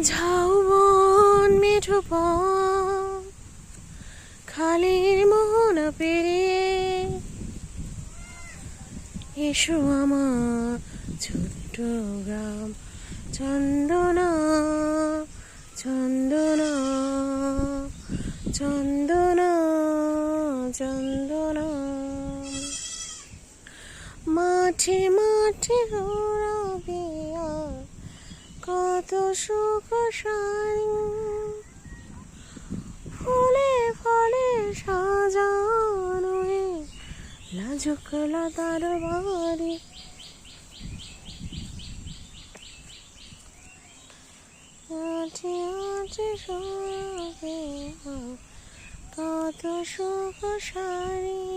ঝাউবন মেঠো পথ খালির মোহনা পেরিয়ে এসো আমার ছোট্ট গ্রাম চন্দনা চন্দনা চন্দনা চন্দনা। মাঠে মাঠে ওড়াবে আর কত সুখ শাড়ি, ফুলে ফলে সাজানো লাজুক লতার বাড়ি। মাঠে মাঠে ওড়াবে আর কত সুখ শাড়ি।